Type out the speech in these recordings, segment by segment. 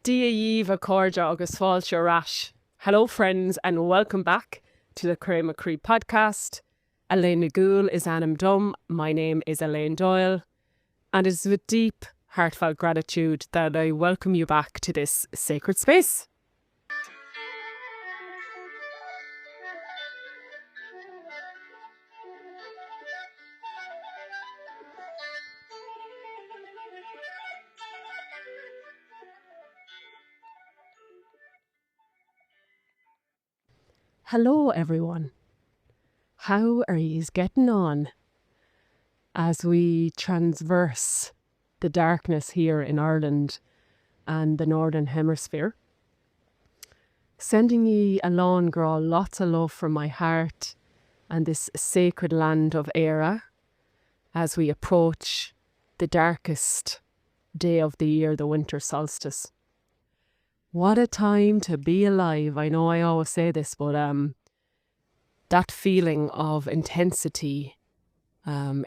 Díomh cóide agus fáilte arás. Hello friends and welcome back to the Chroí podcast. Elaine is Anam Dum. My name is Elaine Doyle and it is with deep, heartfelt gratitude that I welcome you back to this sacred space. Hello everyone. How are you getting on as we transverse the darkness here in Ireland and the Northern Hemisphere? Sending ye along, girl, lots of love from my heart and this sacred land of Éire as we approach the darkest day of the year, the winter solstice. What a time to be alive. I know I always say this, but that feeling of intensity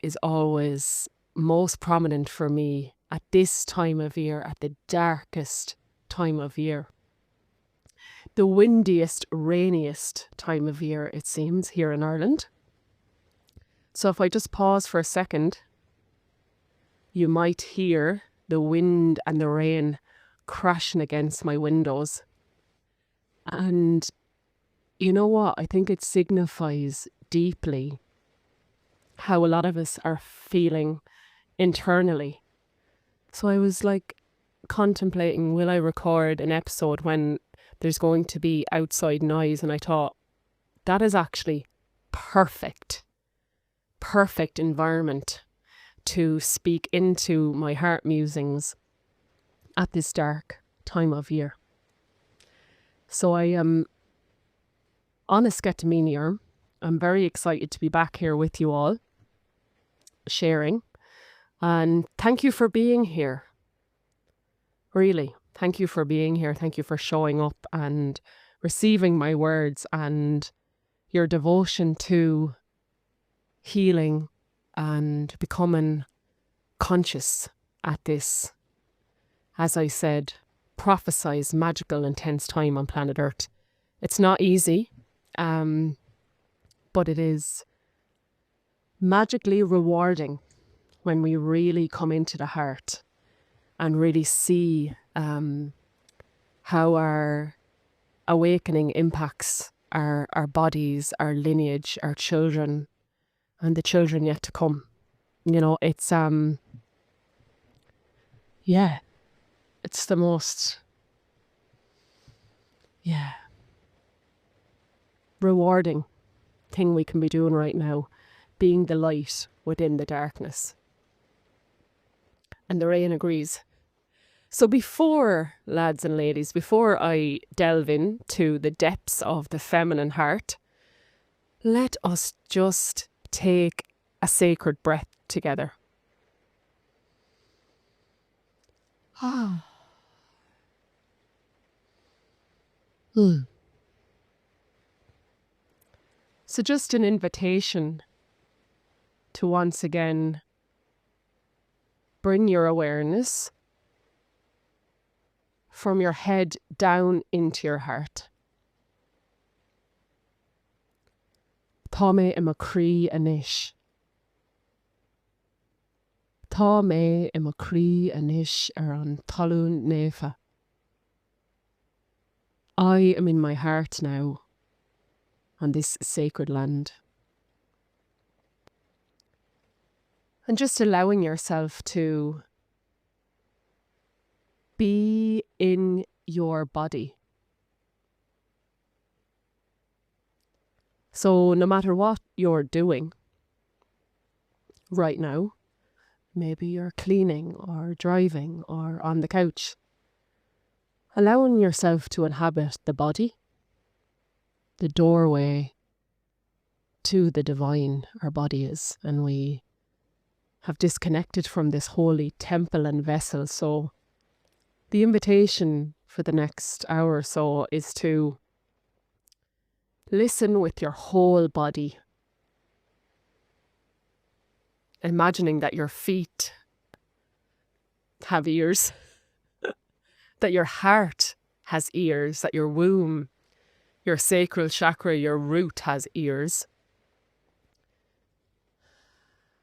is always most prominent for me at this time of year, at the darkest time of year. The windiest, rainiest time of year, it seems, here in Ireland. So if I just pause for a second, you might hear the wind and the rain crashing against my windows. And you know what? I think it signifies deeply how a lot of us are feeling internally. So I was like contemplating, will I record an episode when there's going to be outside noise? And I thought, that is actually perfect environment to speak into my heart musings at this dark time of year. So I am on a Sketaminier. I'm very excited to be back here with you all, sharing. And thank you for being here. Really, thank you for being here. Thank you for showing up and receiving my words and your devotion to healing and becoming conscious at this, as I said, prophesied magical, intense time on planet Earth. It's not easy, but it is magically rewarding when we really come into the heart and really see how our awakening impacts our bodies, our lineage, our children, and the children yet to come. You know, it's it's the most rewarding thing we can be doing right now, being the light within the darkness. And the rain agrees. So before, lads and ladies, before I delve into the depths of the feminine heart, let us just take a sacred breath together. So just an invitation to once again bring your awareness from your head down into your heart. Tá mé ima Chroí anish. Tá mé ima Chroí anish an talún nefa. I am in my heart now on this sacred land. And just allowing yourself to be in your body. So no matter what you're doing right now, maybe you're cleaning or driving or on the couch, allowing yourself to inhabit the body, the doorway to the divine our body is. And we have disconnected from this holy temple and vessel. So the invitation for the next hour or so is to listen with your whole body, imagining that your feet have ears, that your heart has ears, that your womb, your sacral chakra, your root has ears.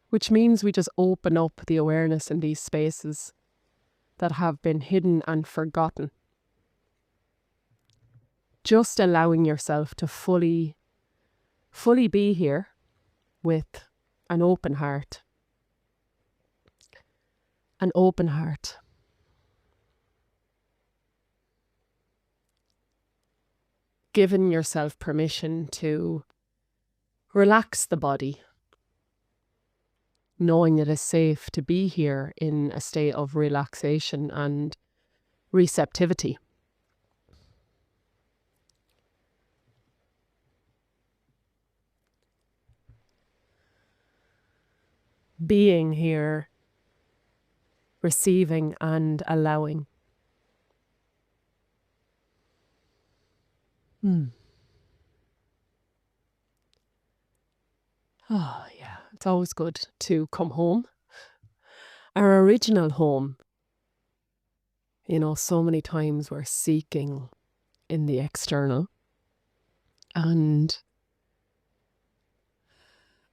Which means we just open up the awareness in these spaces that have been hidden and forgotten. Just allowing yourself to fully be here with an open heart. An open heart. Giving yourself permission to relax the body, knowing it is safe to be here in a state of relaxation and receptivity. Being here, receiving and allowing. Oh, yeah, it's always good to come home. Our original home. So many times we're seeking in the external. And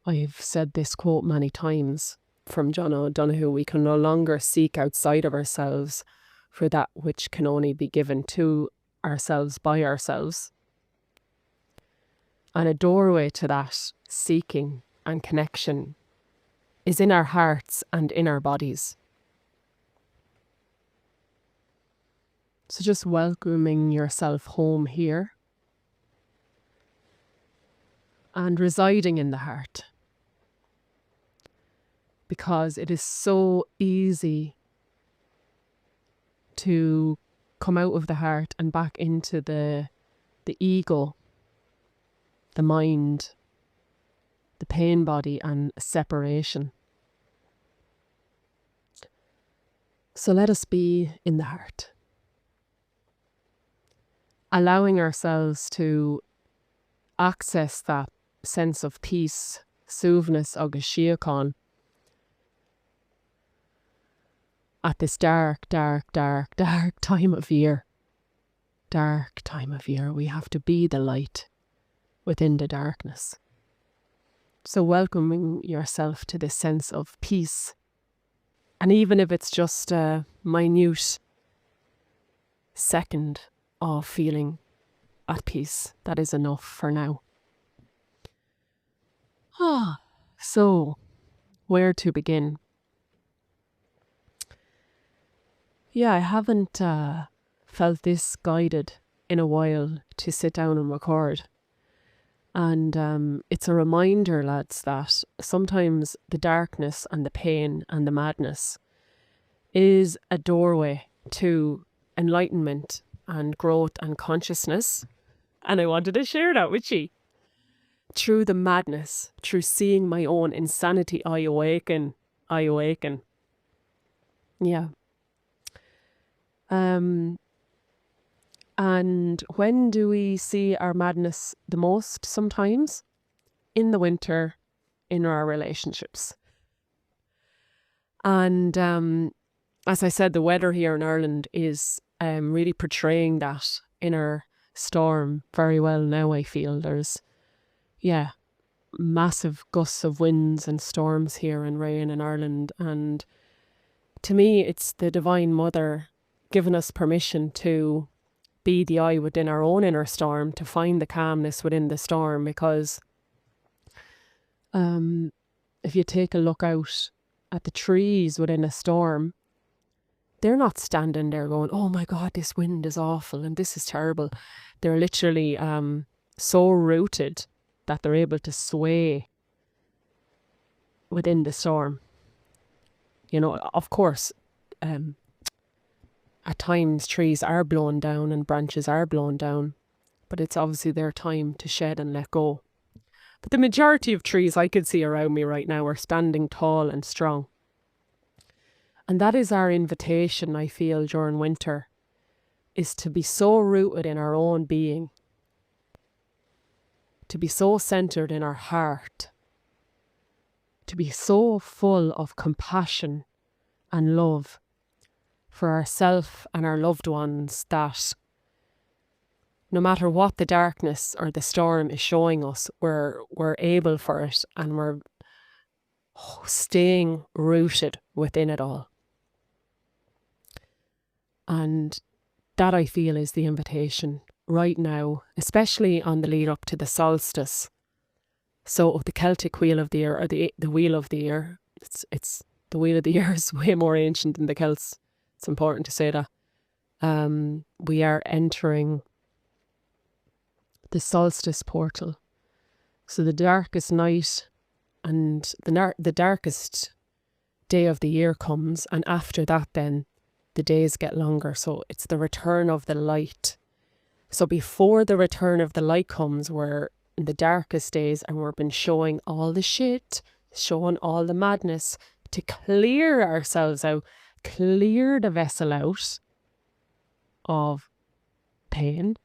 I've said this quote many times from John O'Donoghue: we can no longer seek outside of ourselves for that which can only be given to ourselves by ourselves. And a doorway to that seeking and connection is in our hearts and in our bodies. So just welcoming yourself home here and residing in the heart. Because it is so easy to come out of the heart and back into the ego, the mind, the pain body, and separation. So let us be in the heart. Allowing ourselves to access that sense of peace, suaimhneas agus síocháin, at this dark time of year. Dark time of year. We have to be the light within the darkness. So welcoming yourself to this sense of peace. And even if it's just a minute second of feeling at peace, that is enough for now. So, where to begin? Yeah, I haven't felt this guided in a while to sit down and record. And it's a reminder, lads, that sometimes the darkness and the pain and the madness is a doorway to enlightenment and growth and consciousness. And I wanted to share that with you. Through the madness, through seeing my own insanity, I awaken. Yeah. And when do we see our madness the most? Sometimes in the winter, in our relationships. And as I said, the weather here in Ireland is really portraying that inner storm very well now. I feel there's massive gusts of winds and storms here and rain in Ireland. And to me, it's the Divine Mother giving us permission to be the eye within our own inner storm, to find the calmness within the storm. Because if you take a look out at the trees within a storm, they're not standing there going, oh my God, this wind is awful and this is terrible. They're literally so rooted that they're able to sway within the storm. Of course, at times trees are blown down and branches are blown down, but it's obviously their time to shed and let go. But the majority of trees I can see around me right now are standing tall and strong. And that is our invitation, I feel, during winter, is to be so rooted in our own being, to be so centered in our heart, to be so full of compassion and love for ourselves and our loved ones, that no matter what the darkness or the storm is showing us, we're able for it, and we're staying rooted within it all. And that, I feel, is the invitation right now, especially on the lead up to the solstice. So the Celtic wheel of the year, or the wheel of the year, it's the wheel of the year is way more ancient than the Celts. It's important to say that. We are entering the solstice portal. So the darkest night and the darkest day of the year comes, and after that then the days get longer. So it's the return of the light. So before the return of the light comes, we're in the darkest days, and we've been showing all the shit, showing all the madness to clear ourselves out, clear the vessel out of pain,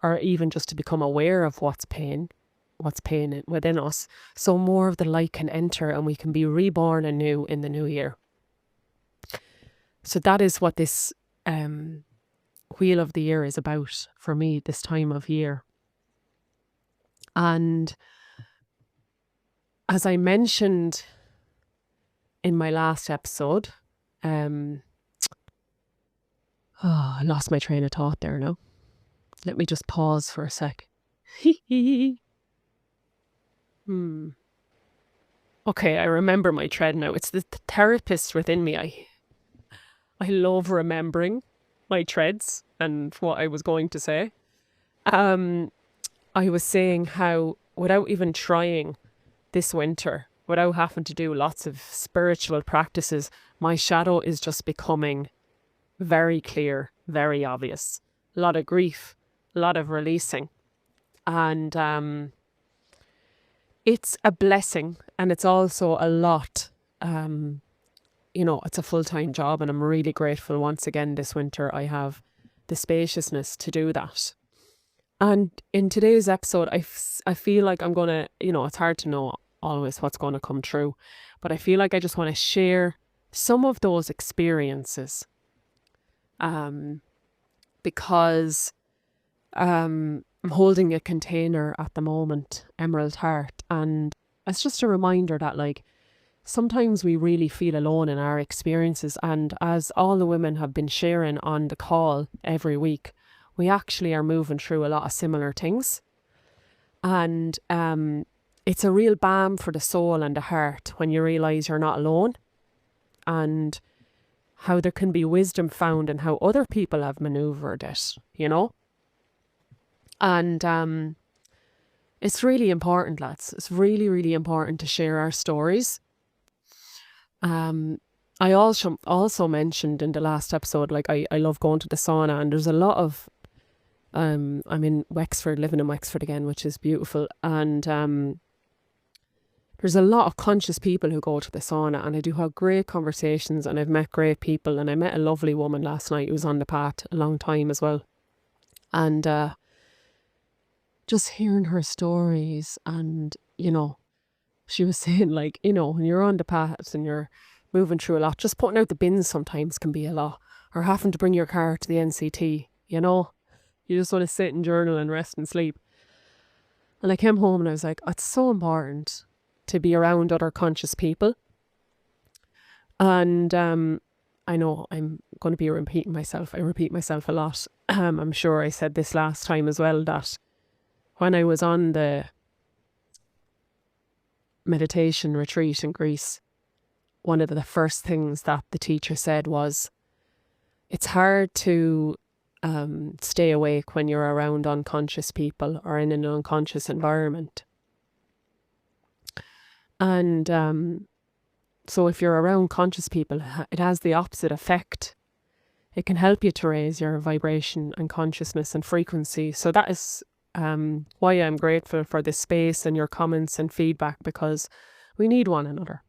or even just to become aware of what's pain within us, so more of the light can enter and we can be reborn anew in the new year. So that is what this wheel of the year is about for me this time of year. And as I mentioned in my last episode, I lost my train of thought there now. Let me just pause for a sec. Okay, I remember my thread now. It's the therapist within me. I love remembering my threads and what I was going to say. I was saying how, without even trying this winter, without having to do lots of spiritual practices, my shadow is just becoming very clear, very obvious. A lot of grief, a lot of releasing. And it's a blessing, and it's also a lot. It's a full-time job, and I'm really grateful once again this winter I have the spaciousness to do that. And in today's episode, I feel like I'm going to, it's hard to know always what's going to come true, but I feel like I just want to share some of those experiences. Because I'm holding a container at the moment, Emerald Heart, and it's just a reminder that, like, sometimes we really feel alone in our experiences, and as all the women have been sharing on the call every week, we actually are moving through a lot of similar things. And it's a real balm for the soul and the heart when you realise you're not alone, and how there can be wisdom found in how other people have manoeuvred it, And it's really important, lads. It's really, really important to share our stories. I also mentioned in the last episode, like, I love going to the sauna, and there's a lot of, I'm in Wexford, living in Wexford again, which is beautiful. And there's a lot of conscious people who go to the sauna, and I do have great conversations, and I've met great people, and I met a lovely woman last night who was on the path a long time as well. And just hearing her stories, and, she was saying, like, when you're on the path and you're moving through a lot, just putting out the bins sometimes can be a lot, or having to bring your car to the NCT, you just want to sit and journal and rest and sleep. And I came home and I was like, it's so important to be around other conscious people. And I know I'm going to be repeating myself. I repeat myself a lot. I'm sure I said this last time as well, that when I was on the meditation retreat in Greece, one of the first things that the teacher said was, it's hard to stay awake when you're around unconscious people or in an unconscious environment. And so if you're around conscious people, it has the opposite effect. It can help you to raise your vibration and consciousness and frequency. So that is why I'm grateful for this space and your comments and feedback, because we need one another.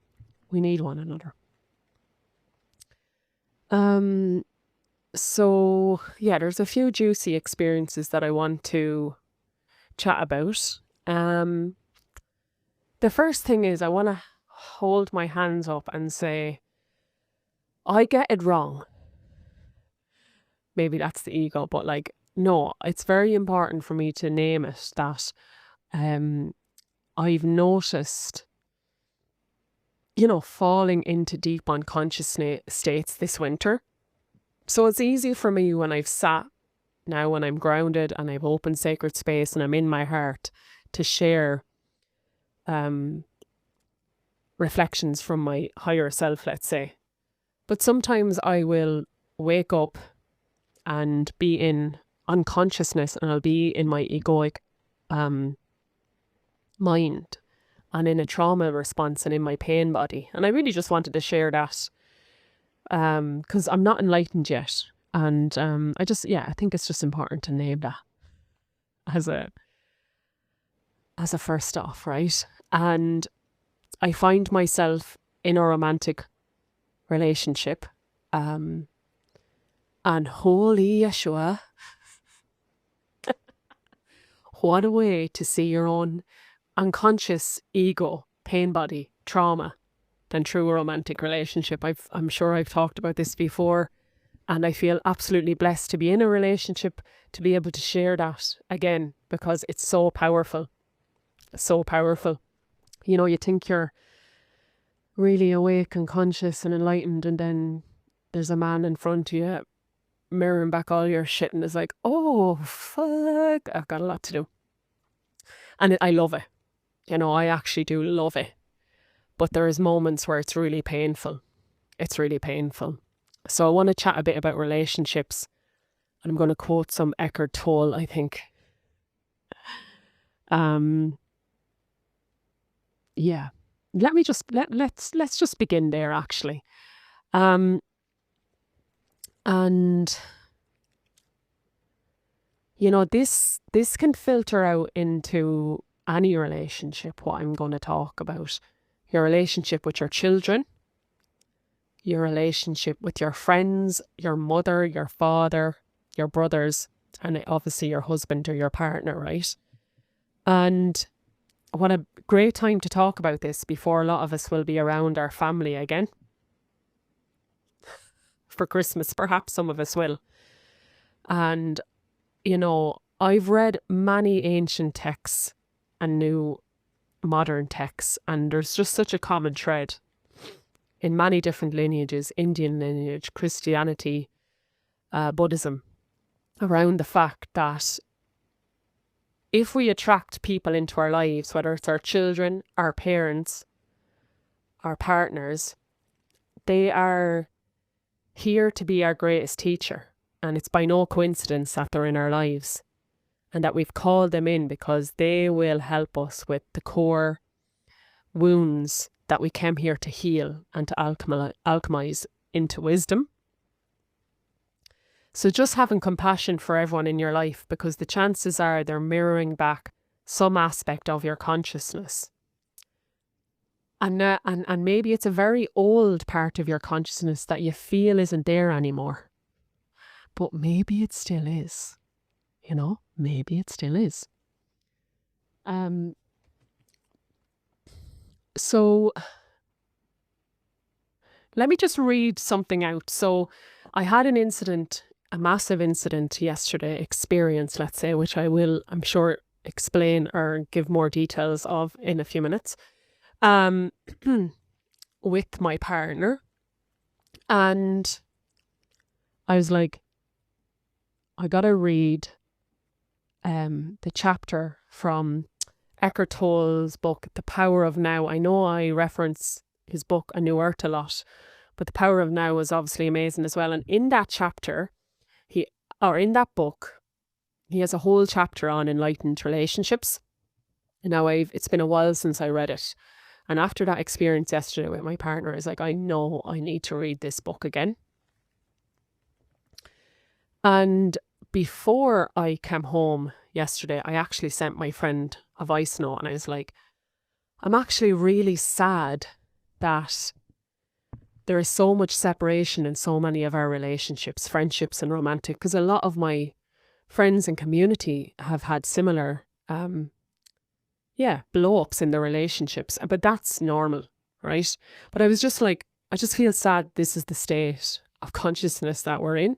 We need one another. So yeah, there's a few juicy experiences that I want to chat about. The first thing is, I want to hold my hands up and say, I get it wrong. Maybe that's the ego, but like, no, it's very important for me to name it that I've noticed, falling into deep unconscious states this winter. So it's easy for me when I've sat now, when I'm grounded and I've opened sacred space and I'm in my heart, to share reflections from my higher self, let's say. But sometimes I will wake up and be in unconsciousness, and I'll be in my egoic mind and in a trauma response and in my pain body. And I really just wanted to share that because I'm not enlightened yet. And I think it's just important to name that as a first off, right? And I find myself in a romantic relationship, and holy Yeshua, what a way to see your own unconscious ego, pain body, trauma than through a romantic relationship. I'm sure I've talked about this before, and I feel absolutely blessed to be in a relationship, to be able to share that again, because it's so powerful. So powerful. You think you're really awake and conscious and enlightened, and then there's a man in front of you mirroring back all your shit, and it's like, oh fuck, I've got a lot to do. And I love it. I actually do love it. But there is moments where it's really painful. It's really painful. So I want to chat a bit about relationships, and I'm going to quote some Eckhart Tolle, I think. Yeah. Let's just begin there, actually. And this can filter out into any relationship, what I'm going to talk about. Your relationship with your children, your relationship with your friends, your mother, your father, your brothers, and obviously your husband or your partner, right? And what a great time to talk about this before a lot of us will be around our family again. For Christmas, perhaps some of us will. And, I've read many ancient texts and new modern texts, and there's just such a common thread in many different lineages, Indian lineage, Christianity, Buddhism, around the fact that if we attract people into our lives, whether it's our children, our parents, our partners, they are here to be our greatest teacher. And it's by no coincidence that they're in our lives, and that we've called them in because they will help us with the core wounds that we came here to heal and to alchemize into wisdom. So just having compassion for everyone in your life, because the chances are they're mirroring back some aspect of your consciousness. And maybe it's a very old part of your consciousness that you feel isn't there anymore. But maybe it still is. Maybe it still is. So let me just read something out. So I had an incident, a massive incident yesterday, experience, let's say, which I will, I'm sure, explain or give more details of in a few minutes, with my partner. And I was like, I gotta read the chapter from Eckhart Tolle's book, The Power of Now. I know I reference his book, A New Earth, a lot, but The Power of Now was obviously amazing as well. And in that chapter, in that book, he has a whole chapter on enlightened relationships. Now it's been a while since I read it. And after that experience yesterday with my partner, I was like, I know I need to read this book again. And before I came home yesterday, I actually sent my friend a voice note, and I was like, I'm actually really sad that there is so much separation in so many of our relationships, friendships and romantic, because a lot of my friends and community have had similar blow-ups in their relationships. But that's normal, right? But I was just like, I just feel sad this is the state of consciousness that we're in.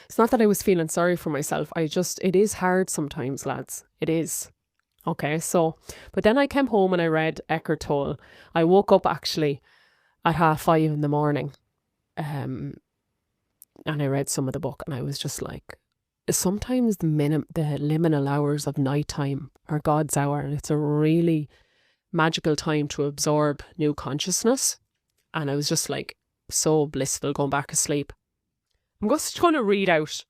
It's not that I was feeling sorry for myself. It is hard sometimes, lads. It is. Okay, so, but then I came home and I read Eckhart Tolle. I woke up actually at 5:30 in the morning. And I read some of the book and I was just like, sometimes the liminal hours of nighttime are God's hour, and it's a really magical time to absorb new consciousness. And I was just like so blissful going back to sleep. I'm just going to read out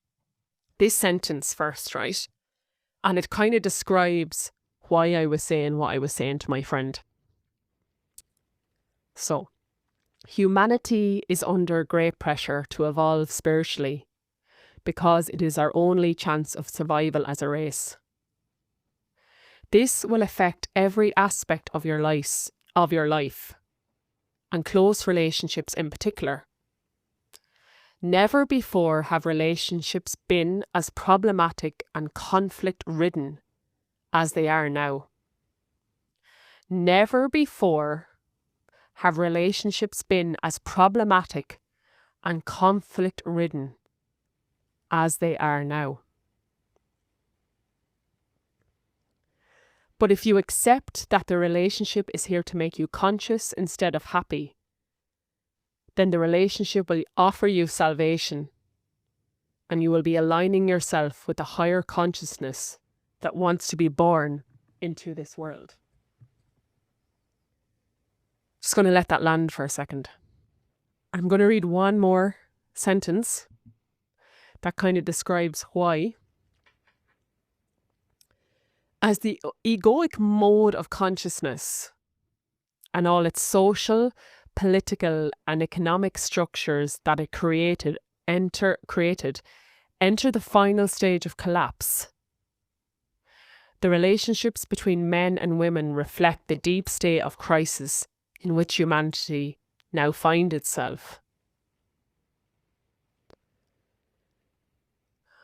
this sentence first, right? And it kind of describes why I was saying what I was saying to my friend. So, humanity is under great pressure to evolve spiritually because it is our only chance of survival as a race. This will affect every aspect of your life, and close relationships in particular. Never before have relationships been as problematic and conflict-ridden as they are now. Never before have relationships been as problematic and conflict-ridden as they are now. But if you accept that the relationship is here to make you conscious instead of happy, then the relationship will offer you salvation, and you will be aligning yourself with the higher consciousness that wants to be born into this world. Just going to let that land for a second. I'm going to read one more sentence that kind of describes why. As the egoic mode of consciousness and all its social, political and economic structures that it created enter the final stage of collapse, the relationships between men and women reflect the deep state of crisis in which humanity now finds itself.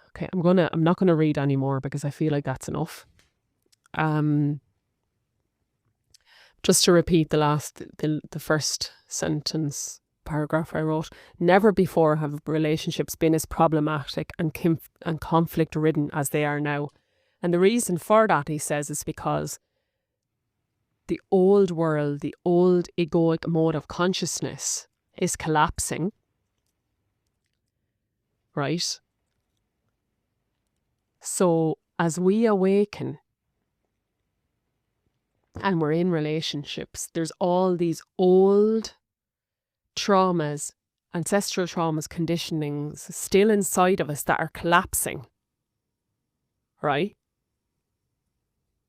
Okay, I'm not gonna read any more because I feel like that's enough. Just to repeat the first sentence, paragraph I wrote. Never before have relationships been as problematic and conflict-ridden as they are now. And the reason for that, he says, is because the old world, the old egoic mode of consciousness is collapsing, right? So as we awaken and we're in relationships, there's all these old traumas, ancestral traumas, conditionings still inside of us that are collapsing, right?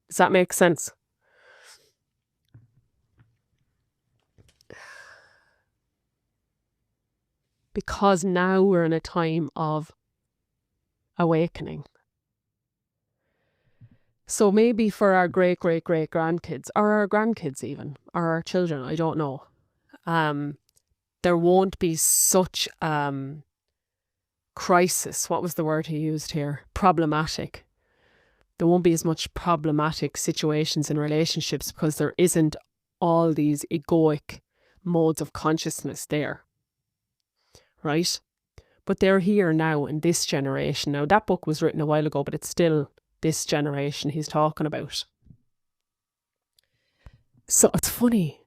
Does that make sense? Because now we're in a time of awakening. So maybe for our great grandkids, or our grandkids even, or our children, I don't know, there won't be such crisis. What was the word he used here? Problematic. There won't be as much problematic situations in relationships because there isn't all these egoic modes of consciousness there. Right? But they're here now in this generation. Now, that book was written a while ago, but it's still this generation he's talking about. So it's funny.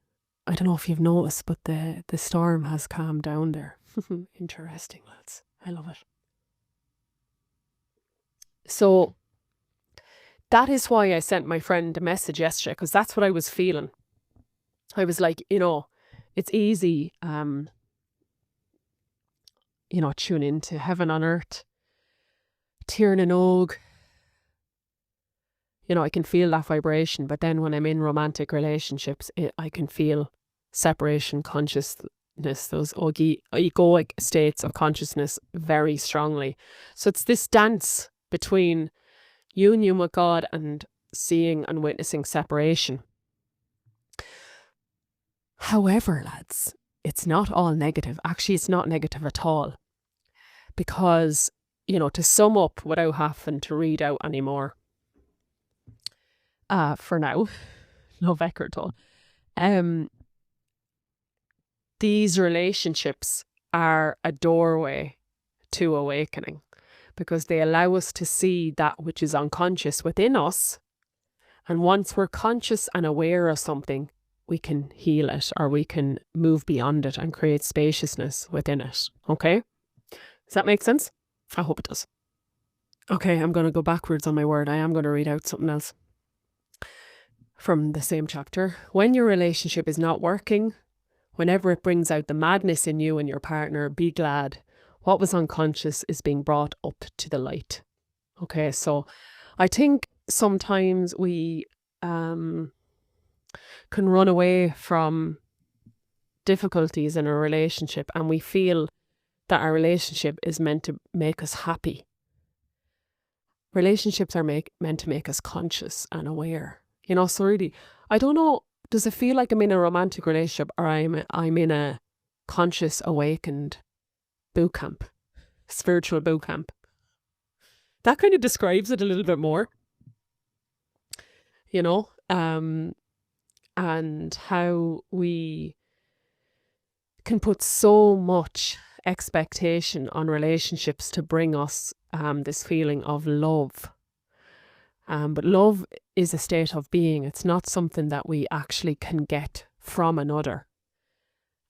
I don't know if you've noticed, but the storm has calmed down there. Interesting, lads. I love it. So that is why I sent my friend a message yesterday, because that's what I was feeling. I was like, it's easy, tune into Heaven on Earth, Tiernan Og. I can feel that vibration, but then when I'm in romantic relationships, I can feel separation consciousness, those egoic states of consciousness very strongly. So it's this dance between union with God and seeing and witnessing separation. However, lads, it's not all negative. Actually, it's not negative at all. Because, to sum up without having to read out anymore, for now, love Eckhart Tolle, these relationships are a doorway to awakening, because they allow us to see that which is unconscious within us. And once we're conscious and aware of something, we can heal it, or we can move beyond it and create spaciousness within it. Okay? Does that make sense? I hope it does. Okay, I'm going to go backwards on my word. I am going to read out something else from the same chapter. When your relationship is not working, whenever it brings out the madness in you and your partner, be glad. What was unconscious is being brought up to the light. Okay, so I think sometimes we can run away from difficulties in a relationship, and we feel that our relationship is meant to make us happy. Relationships are meant to make us conscious and aware. You know, so really, I don't know, does it feel like I'm in a romantic relationship, or I'm in a conscious, awakened boot camp, spiritual boot camp? That kind of describes it a little bit more, you know, and how we can put so much expectation on relationships to bring us this feeling of love. But love is a state of being. It's not something that we actually can get from another.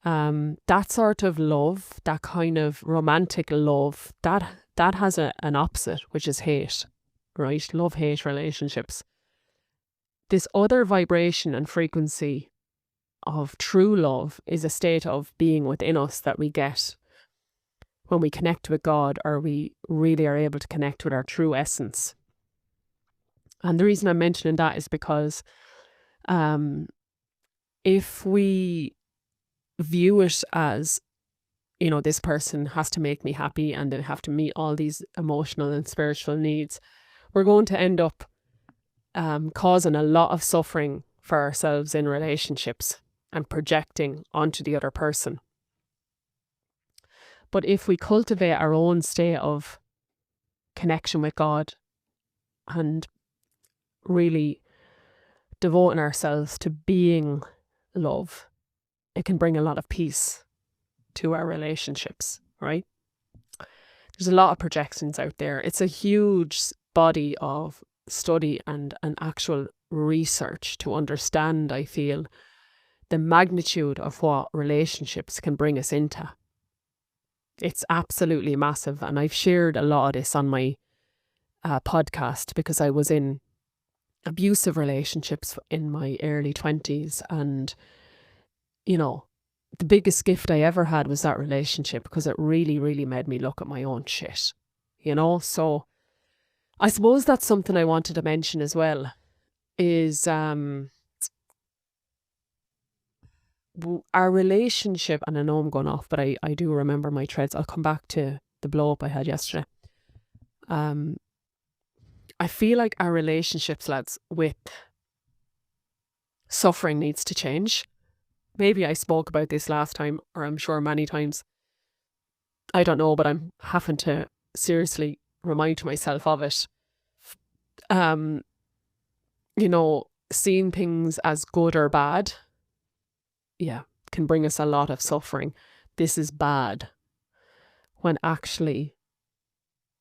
That sort of love, that kind of romantic love, that has an opposite, which is hate, right? Love-hate relationships. This other vibration and frequency of true love is a state of being within us that we get when we connect with God, or we really are able to connect with our true essence. And the reason I'm mentioning that is because if we view it as, you know, this person has to make me happy and they have to meet all these emotional and spiritual needs, we're going to end up causing a lot of suffering for ourselves in relationships and projecting onto the other person. But if we cultivate our own state of connection with God and really devoting ourselves to being love, it can bring a lot of peace to our relationships, right? There's a lot of projections out there. It's a huge body of study and actual research to understand, I feel, the magnitude of what relationships can bring us into. It's absolutely massive, and I've shared a lot of this on my podcast because I was in abusive relationships in my early 20s, and you know, the biggest gift I ever had was that relationship, because it really, really made me look at my own shit, you know. So I suppose that's something I wanted to mention as well, is our relationship, and I know I'm going off, but I do remember my threads. I'll come back to the blow up I had yesterday. I feel like our relationships, lads, with suffering needs to change. Maybe I spoke about this last time, or I'm sure many times. I don't know, but I'm having to seriously remind myself of it. You know, seeing things as good or bad, yeah, can bring us a lot of suffering. This is bad. When actually,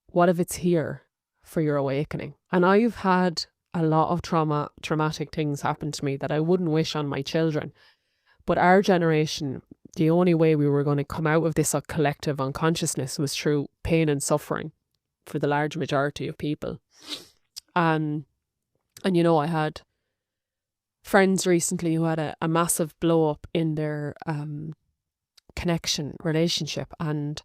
what if it's here for your awakening? And I've had a lot of traumatic things happen to me that I wouldn't wish on my children. But our generation, the only way we were going to come out of this collective unconsciousness was through pain and suffering for the large majority of people. And you know, I had friends recently who had a massive blow up in their relationship, and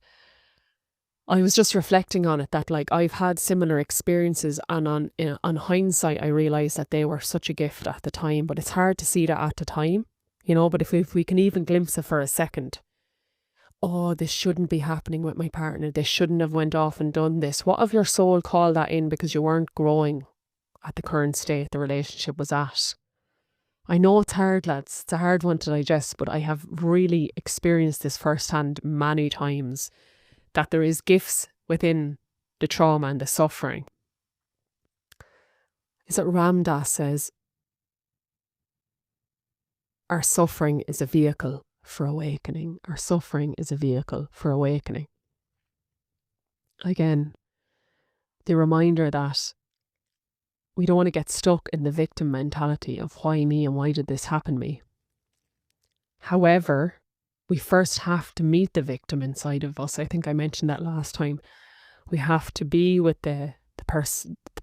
I was just reflecting on it, that like I've had similar experiences, and on hindsight I realised that they were such a gift at the time, but it's hard to see that at the time, you know. But if we can even glimpse it for a second, oh, this shouldn't be happening with my partner, they shouldn't have went off and done this. What if your soul called that in because you weren't growing at the current state the relationship was at? I know it's hard, lads, it's a hard one to digest, but I have really experienced this firsthand many times, that there is gifts within the trauma and the suffering. Is it Ramdas says, our suffering is a vehicle for awakening. Our suffering is a vehicle for awakening. Again, the reminder that we don't want to get stuck in the victim mentality of why me and why did this happen to me. However, we first have to meet the victim inside of us. I think I mentioned that last time. We have to be with the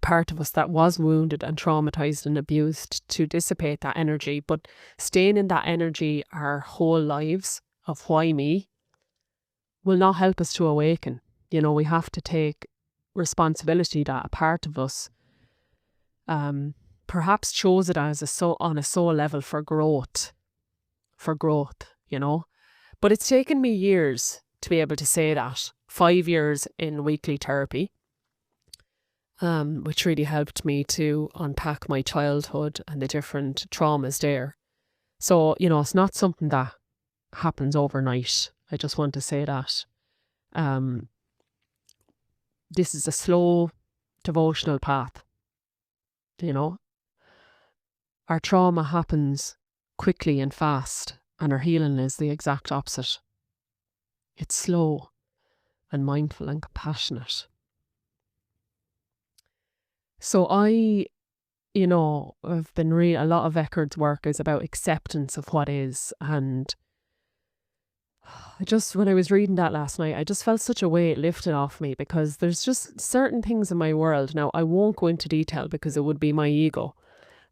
part of us that was wounded and traumatized and abused to dissipate that energy. But staying in that energy our whole lives of why me will not help us to awaken. We have to take responsibility that a part of us perhaps chose it as on a soul level for growth, But it's taken me years to be able to say that. 5 years in weekly therapy, which really helped me to unpack my childhood and the different traumas there. So, it's not something that happens overnight. I just want to say that. This is a slow devotional path. Our trauma happens quickly and fast, and our healing is the exact opposite. It's slow and mindful and compassionate. So I've been a lot of Eckhard's work is about acceptance of what is, and when I was reading that last night, I just felt such a weight lifted off me, because there's just certain things in my world, now I won't go into detail because it would be my ego,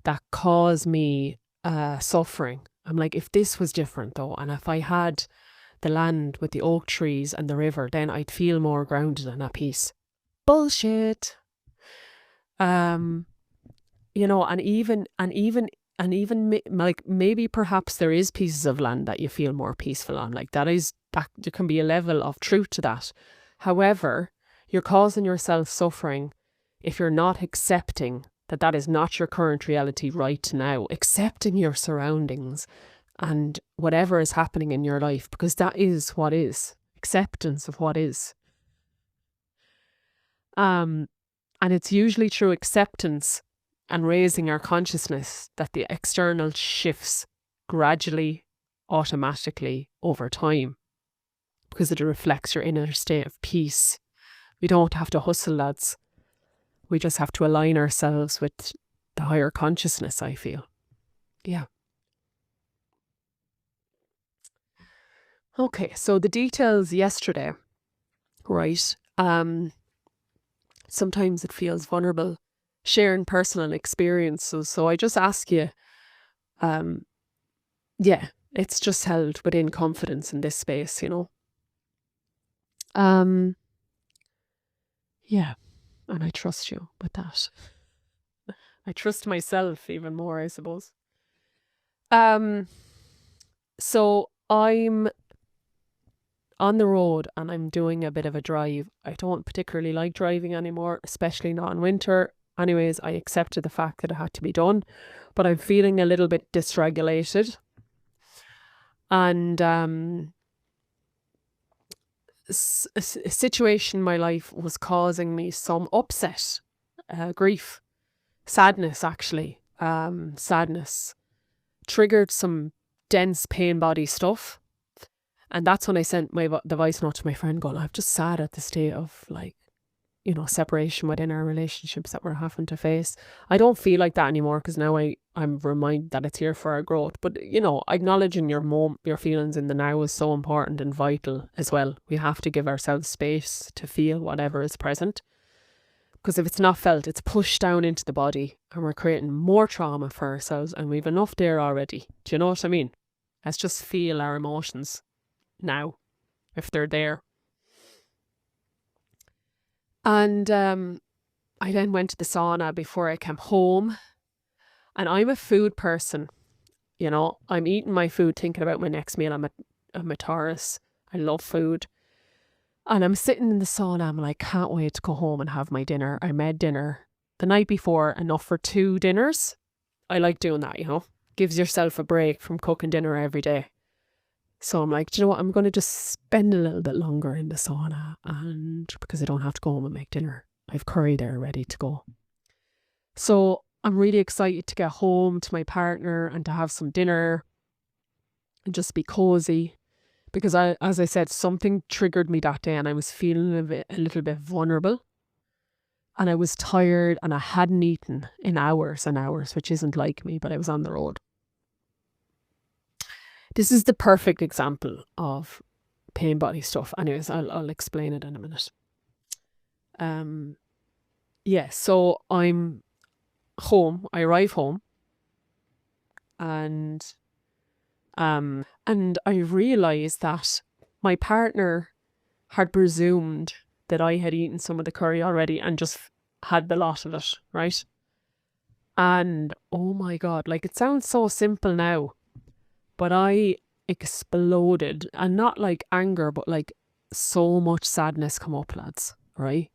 that cause me suffering. I'm like, if this was different though, and if I had the land with the oak trees and the river, then I'd feel more grounded and at peace. Bullshit. And even like maybe perhaps there is pieces of land that you feel more peaceful on. Like that there can be a level of truth to that. However, you're causing yourself suffering if you're not accepting that is not your current reality right now, accepting your surroundings and whatever is happening in your life, because that is what is. Acceptance of what is. And it's usually through acceptance and raising our consciousness that the external shifts gradually, automatically over time, because it reflects your inner state of peace. We don't have to hustle, lads. We just have to align ourselves with the higher consciousness, I feel. Yeah. Okay, so the details yesterday, right? Sometimes it feels vulnerable sharing personal experiences. So I just ask you, it's just held within confidence in this space, Yeah, and I trust you with that. I trust myself even more, I suppose. So I'm on the road and I'm doing a bit of a drive. I don't particularly like driving anymore, especially not in winter. Anyways, I accepted the fact that it had to be done, but I'm feeling a little bit dysregulated. And a situation in my life was causing me some upset, grief, sadness actually. Sadness triggered some dense pain body stuff. And that's when I sent the voice note to my friend going, I'm just sad at the state of separation within our relationships that we're having to face. I don't feel like that anymore, because now I'm reminded that it's here for our growth. But, acknowledging your feelings in the now is so important and vital as well. We have to give ourselves space to feel whatever is present. Because if it's not felt, it's pushed down into the body and we're creating more trauma for ourselves, and we've enough there already. Do you know what I mean? Let's just feel our emotions now, if they're there. And I then went to the sauna before I came home. And I'm a food person. I'm eating my food, thinking about my next meal. I'm a Taurus. I love food. And I'm sitting in the sauna. I'm like, can't wait to go home and have my dinner. I made dinner the night before, enough for 2 dinners. I like doing that, Gives yourself a break from cooking dinner every day. So I'm like, do you know what? I'm going to just spend a little bit longer in the sauna, and because I don't have to go home and make dinner. I have curry there ready to go. So I'm really excited to get home to my partner and to have some dinner. and just be cozy. Because as I said, something triggered me that day and I was feeling a little bit vulnerable. And I was tired and I hadn't eaten in hours and hours, which isn't like me, but I was on the road. This is the perfect example of pain body stuff. Anyways, I'll explain it in a minute. So I'm home. I arrive home, and I realised that my partner had presumed that I had eaten some of the curry already and just had the lot of it, right? And oh my God, like it sounds so simple now, but I exploded, and not like anger, but like so much sadness come up, lads, right?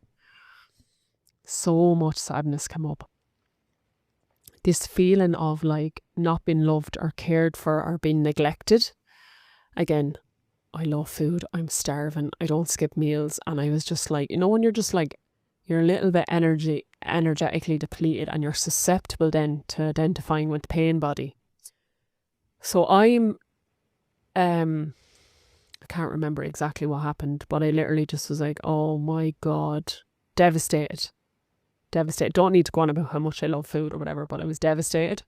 So much sadness come up. This feeling of like not being loved or cared for or being neglected. Again, I love food. I'm starving. I don't skip meals. And I was just like, when you're just like, you're a little bit energetically depleted and you're susceptible then to identifying with the pain body. So I can't remember exactly what happened, but I literally just was like, oh my God, devastated. Don't need to go on about how much I love food or whatever, but I was devastated.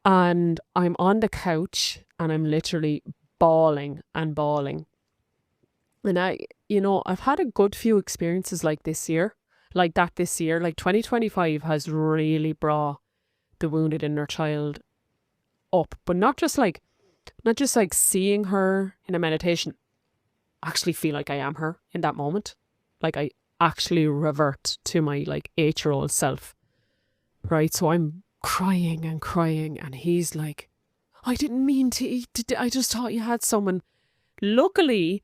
And I'm on the couch and I'm literally bawling and bawling. And I've had a good few experiences like that this year. Like 2025 has really brought the wounded inner child up, but not just like seeing her in a meditation. I actually feel like I am her in that moment. Like I actually revert to my like 8-year-old self, right? So I'm crying and he's like, I didn't mean to eat, I just thought you had someone. Luckily,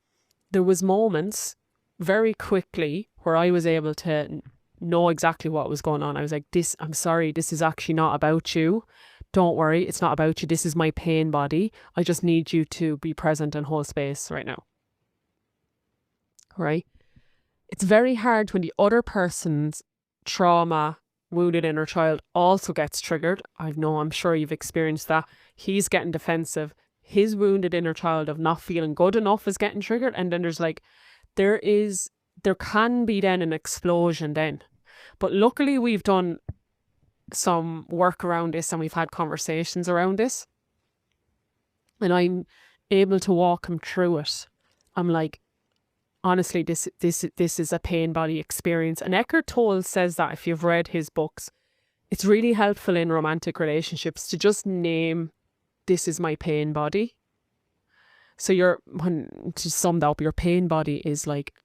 there was moments very quickly where I was able to know exactly what was going on. I was like, I'm sorry, this is actually not about you. Don't worry, it's not about you. This is my pain body. I just need you to be present and hold space right now. Right? It's very hard when the other person's trauma, wounded inner child also gets triggered. I'm sure you've experienced that. He's getting defensive. His wounded inner child of not feeling good enough is getting triggered. And then there can be then an explosion then. But luckily we've done some work around this and we've had conversations around this. And I'm able to walk him through it. I'm like, honestly, this is a pain body experience. And Eckhart Tolle says that if you've read his books, it's really helpful in romantic relationships to just name, this is my pain body. So to sum that up, your pain body is like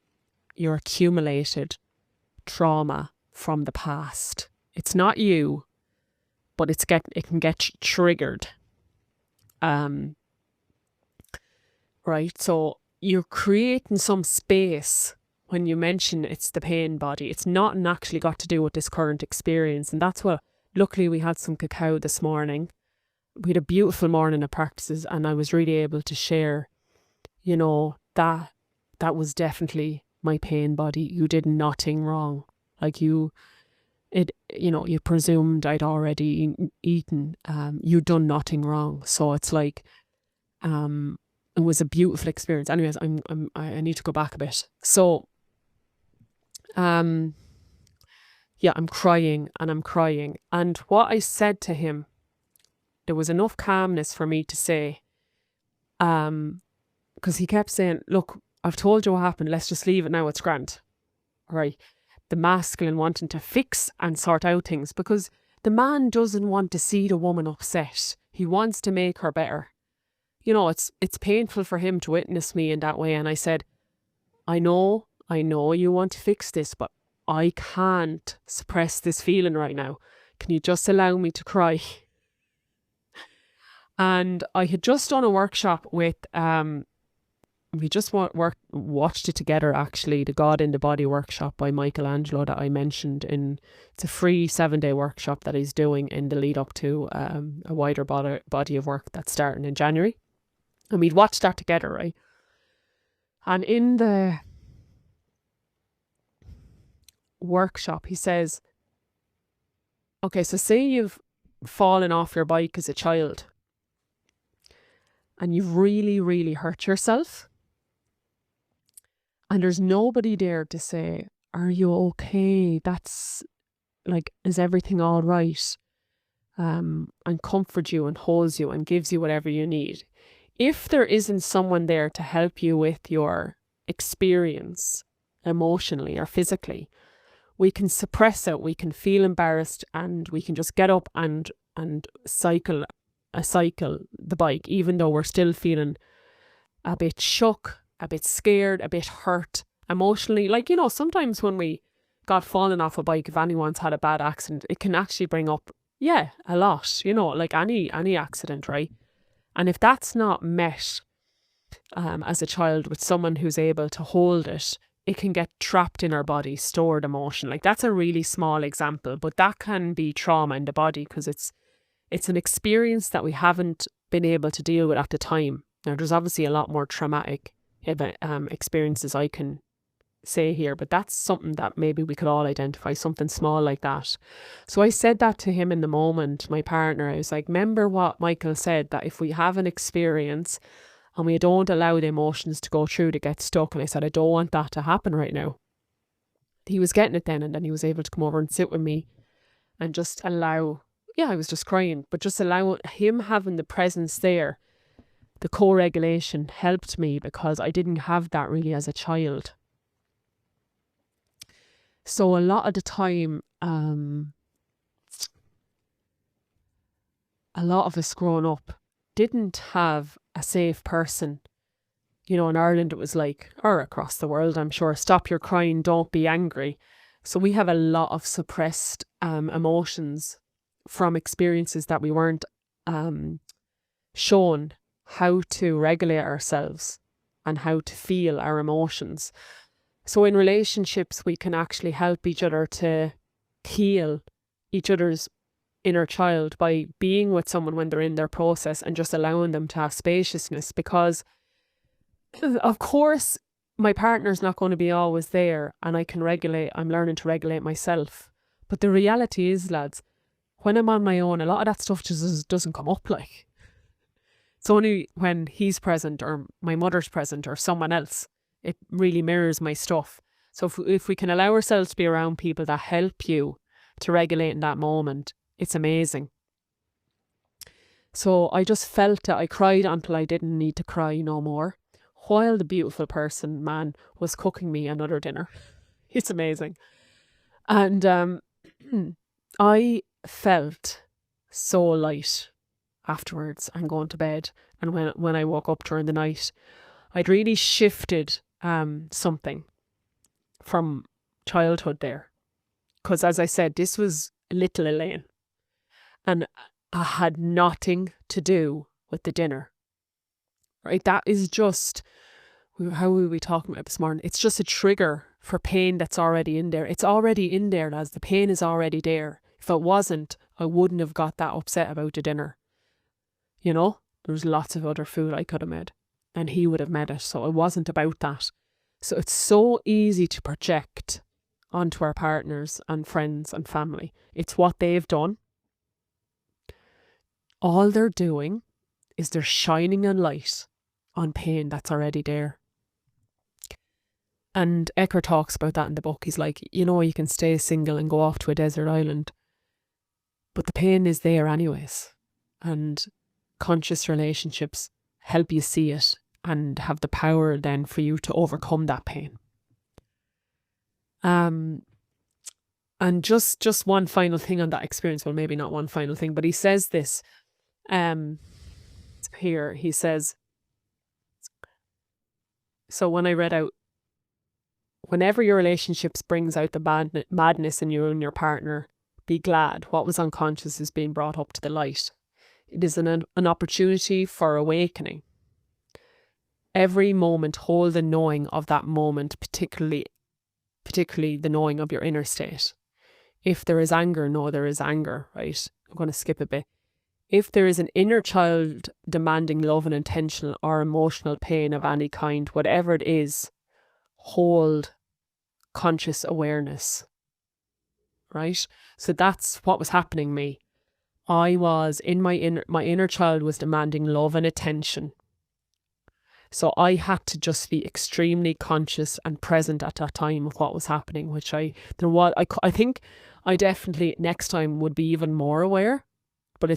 your accumulated trauma from the past. It's not you, but it can get triggered. Right, so you're creating some space when you mention it's the pain body. It's not actually got to do with this current experience. And that's what, luckily we had some cacao this morning. We had a beautiful morning of practices and I was really able to share, that was definitely my pain body. You did nothing wrong. Like you presumed I'd already eaten. You'd done nothing wrong. So it's like, it was a beautiful experience. Anyways, I need to go back a bit. So, I'm crying. And what I said to him, there was enough calmness for me to say, because he kept saying, look, I've told you what happened. Let's just leave it now. It's grand. Right. The masculine wanting to fix and sort out things, because the man doesn't want to see the woman upset. He wants to make her better. It's painful for him to witness me in that way. And I said, I know you want to fix this, but I can't suppress this feeling right now. Can you just allow me to cry? And I had just done a workshop with, we just watched it together actually, the God in the Body workshop by Michelangelo that I mentioned. It's a free 7-day workshop that he's doing in the lead up to a wider body of work that's starting in January. And we'd watched that together, right? And in the workshop, he says, okay, so say you've fallen off your bike as a child and you've really, really hurt yourself, and there's nobody there to say, are you okay? That's like, is everything all right? And comfort you and holds you and gives you whatever you need. If there isn't someone there to help you with your experience emotionally or physically, we can suppress it, we can feel embarrassed, and we can just get up and cycle the bike, even though we're still feeling a bit shook, a bit scared, a bit hurt emotionally. Like, you know, sometimes when we got fallen off a bike, if anyone's had a bad accident, it can actually bring up, a lot, you know, like any accident, right? And if that's not met as a child with someone who's able to hold it, it can get trapped in our body, stored emotion. Like, that's a really small example, but that can be trauma in the body because it's an experience that we haven't been able to deal with at the time. Now, there's obviously a lot more traumatic experiences I can say here, but that's something that maybe we could all identify, something small like that. So I said that to him in the moment, my partner. I was like, remember what Michael said, that if we have an experience and we don't allow the emotions to go through, to get stuck. And I said, I don't want that to happen right now. He was getting it then, and then he was able to come over and sit with me and just allow, I was just crying, but just allow him having the presence there. The co-regulation helped me because I didn't have that really as a child. So a lot of the time, a lot of us growing up didn't have a safe person. You know, in Ireland it was like, or across the world, I'm sure, stop your crying, don't be angry. So we have a lot of suppressed emotions from experiences that we weren't shown how to regulate ourselves and how to feel our emotions. So in relationships, we can actually help each other to heal each other's inner child by being with someone when they're in their process and just allowing them to have spaciousness, because of course my partner's not going to be always there, and I'm learning to regulate myself. But the reality is, lads, when I'm on my own, a lot of that stuff just doesn't come up. Like, it's only when he's present or my mother's present or someone else, it really mirrors my stuff. So if we can allow ourselves to be around people that help you to regulate in that moment, it's amazing. So I just felt it. I cried until I didn't need to cry no more, while the beautiful man was cooking me another dinner. It's amazing. And I felt so light afterwards and going to bed. And when I woke up during the night, I'd really shifted something from childhood there. Because as I said, this was little Elaine. And I had nothing to do with the dinner. Right? That is just, how were we talking about this morning? It's just a trigger for pain that's already in there. It's already in there, lads. The pain is already there. If it wasn't, I wouldn't have got that upset about the dinner. You know, there's lots of other food I could have made, and he would have made it. So it wasn't about that. So it's so easy to project onto our partners and friends and family. It's what they've done. All they're doing is they're shining a light on pain that's already there. And Eckhart talks about that in the book. He's like, you know, you can stay single and go off to a desert island, but the pain is there anyways. And conscious relationships help you see it and have the power then for you to overcome that pain. And just one final thing on that experience. Well, maybe not one final thing, but he says this here. He says, so when I read out, whenever your relationships brings out the madness in you and your partner, be glad what was unconscious is being brought up to the light. It is an opportunity for awakening. Every moment hold the knowing of that moment, particularly the knowing of your inner state. If there is anger, know there is anger, right? I'm going to skip a bit. If there is an inner child demanding love and intentional or emotional pain of any kind, whatever it is, hold conscious awareness, right? So that's what was happening to me. I was in my inner child was demanding love and attention So I had to just be extremely conscious and present at that time of what was happening, which I think I definitely next time would be even more aware. But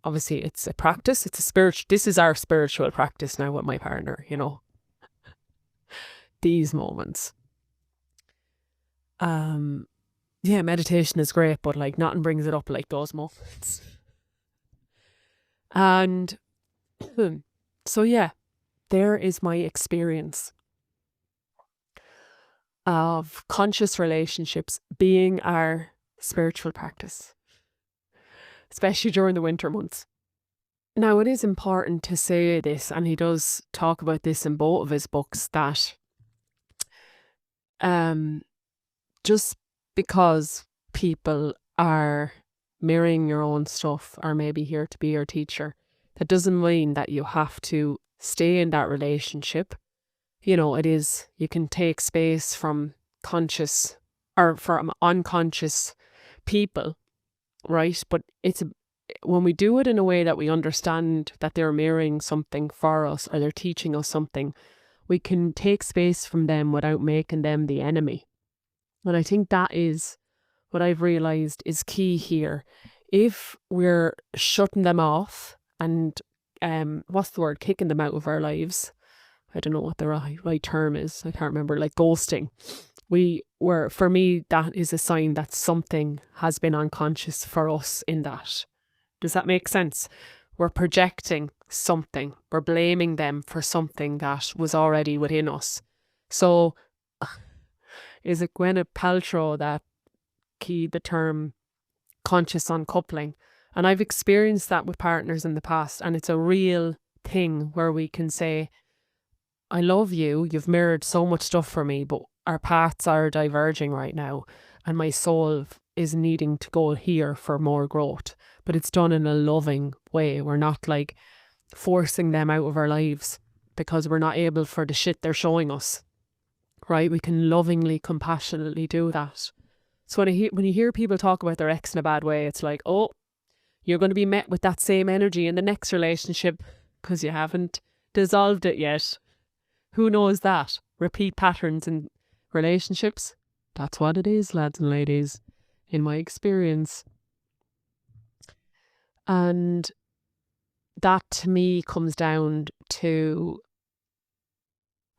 obviously it's a practice. This is our spiritual practice now with my partner, these moments. Meditation is great, but like nothing brings it up like those moments. And so yeah, there is my experience of conscious relationships being our spiritual practice, especially during the winter months. Now, it is important to say this, and he does talk about this in both of his books, that just because people are mirroring your own stuff or maybe here to be your teacher, that doesn't mean that you have to stay in that relationship. You can take space from conscious or from unconscious people, right? But when we do it in a way that we understand that they're mirroring something for us or they're teaching us something, we can take space from them without making them the enemy. And I think that is what I've realised is key here. If we're shutting them off and kicking them out of our lives, I don't know what the right term is, I can't remember, like ghosting. For me, that is a sign that something has been unconscious for us in that. Does that make sense? We're projecting something. We're blaming them for something that was already within us. So is it Gwyneth Paltrow that keyed the term conscious uncoupling? And I've experienced that with partners in the past, and it's a real thing where we can say, I love you, you've mirrored so much stuff for me, but our paths are diverging right now, and my soul is needing to go here for more growth. But it's done in a loving way. We're not like forcing them out of our lives because we're not able for the shit they're showing us, right? We can lovingly, compassionately do that. So when you hear people talk about their ex in a bad way, it's like, oh, you're going to be met with that same energy in the next relationship because you haven't dissolved it yet. Who knows that? Repeat patterns in relationships. That's what it is, lads and ladies, in my experience. And that to me comes down to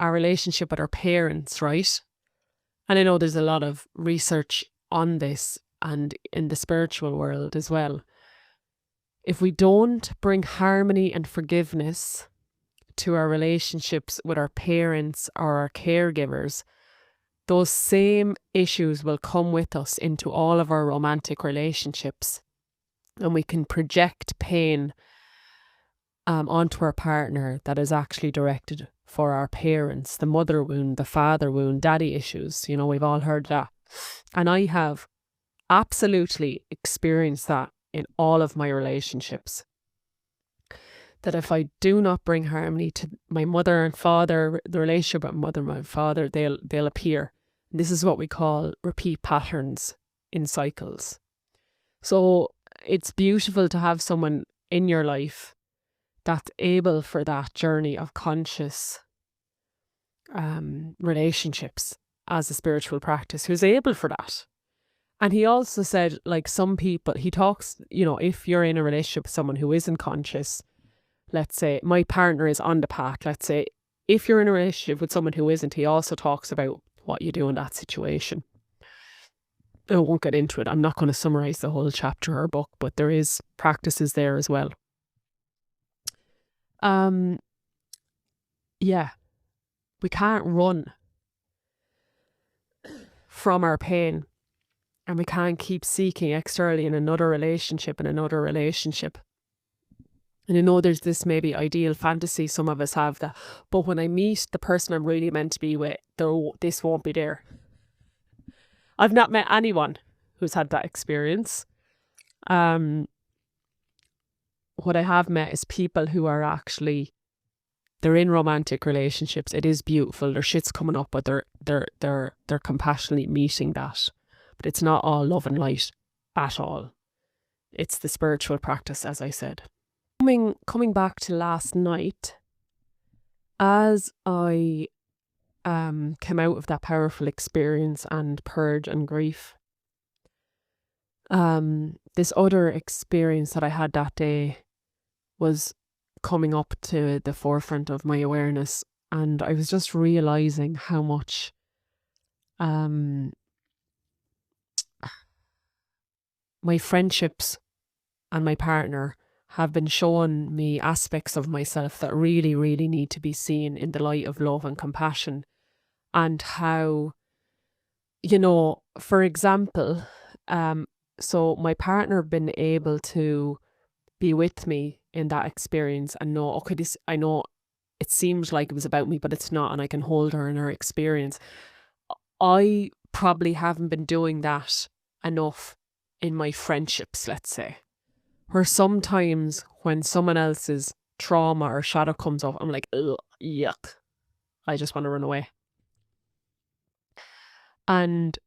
our relationship with our parents, right? And I know there's a lot of research on this and in the spiritual world as well. If we don't bring harmony and forgiveness to our relationships with our parents or our caregivers, those same issues will come with us into all of our romantic relationships. And we can project pain onto our partner that is actually directed for our parents, the mother wound, the father wound, daddy issues. We've all heard that. And I have absolutely experienced that in all of my relationships. That if I do not bring harmony to my mother and father, the relationship with mother and father, they'll appear. This is what we call repeat patterns in cycles. So it's beautiful to have someone in your life that's able for that journey of conscious relationships as a spiritual practice, who's able for that. And he also said, like, some people, he talks, if you're in a relationship with someone who isn't conscious, let's say my partner is on the path, let's say, if you're in a relationship with someone who isn't, he also talks about what you do in that situation. I won't get into it. I'm not going to summarize the whole chapter or book, but there is practices there as well. We can't run from our pain, and we can't keep seeking externally in another relationship. And there's this maybe ideal fantasy some of us have, that, but when I meet the person I'm really meant to be with, this won't be there. I've not met anyone who's had that experience. What I have met is people who are actually, they're in romantic relationships. It is beautiful. Their shit's coming up, but they're compassionately meeting that. But it's not all love and light at all. It's the spiritual practice, as I said. Coming back to last night, as I came out of that powerful experience and purge and grief, this other experience that I had that day was coming up to the forefront of my awareness, and I was just realizing how much my friendships and my partner have been showing me aspects of myself that really, really need to be seen in the light of love and compassion. And how, for example, so my partner been able to be with me in that experience and know, okay, I know it seems like it was about me, but it's not, and I can hold her in her experience. I probably haven't been doing that enough in my friendships, let's say, where sometimes when someone else's trauma or shadow comes up, I'm like, ugh, yuck, I just want to run away. And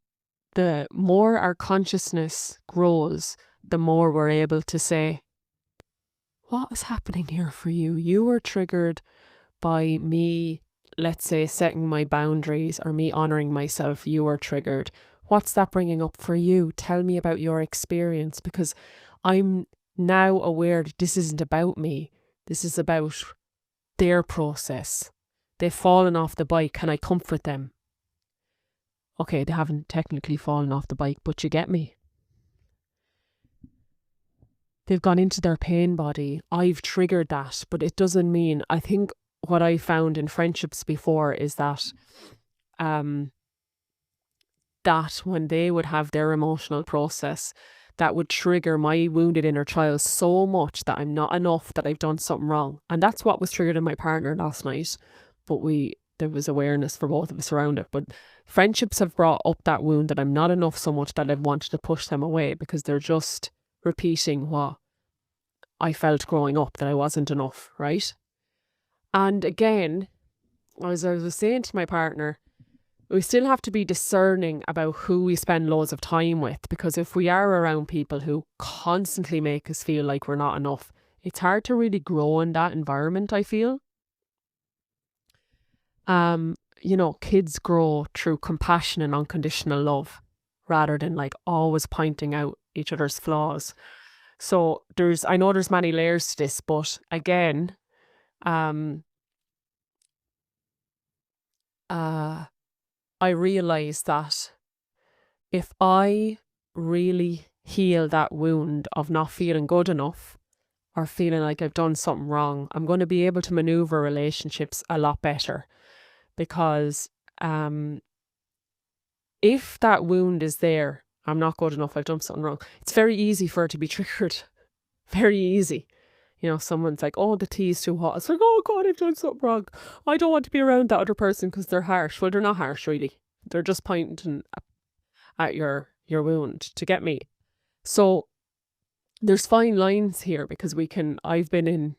the more our consciousness grows, the more we're able to say, what is happening here for you? You were triggered by me, let's say, setting my boundaries or me honoring myself. You were triggered. What's that bringing up for you? Tell me about your experience, because I'm now aware that this isn't about me. This is about their process. They've fallen off the bike. Can I comfort them? Okay, they haven't technically fallen off the bike, but you get me. They've gone into their pain body. I've triggered that, but it doesn't mean, I think what I found in friendships before is that that when they would have their emotional process, that would trigger my wounded inner child so much that I'm not enough, that I've done something wrong. And that's what was triggered in my partner last night. But there was awareness for both of us around it. But friendships have brought up that wound, that I'm not enough, so much that I've wanted to push them away, because they're just repeating what I felt growing up, that I wasn't enough, right? And again, as I was saying to my partner, we still have to be discerning about who we spend loads of time with, because if we are around people who constantly make us feel like we're not enough, it's hard to really grow in that environment, I feel. Kids grow through compassion and unconditional love, rather than like always pointing out each other's flaws. So I know there's many layers to this, but again, I realise that if I really heal that wound of not feeling good enough or feeling like I've done something wrong, I'm going to be able to maneuver relationships a lot better. Because if that wound is there, I'm not good enough, I've done something wrong, it's very easy for it to be triggered. Very easy. Someone's like, oh, the tea is too hot. It's like, oh God, I've done something wrong. I don't want to be around that other person because they're harsh. Well, they're not harsh, really. They're just pointing at your wound, to get me. So there's fine lines here, because I've been in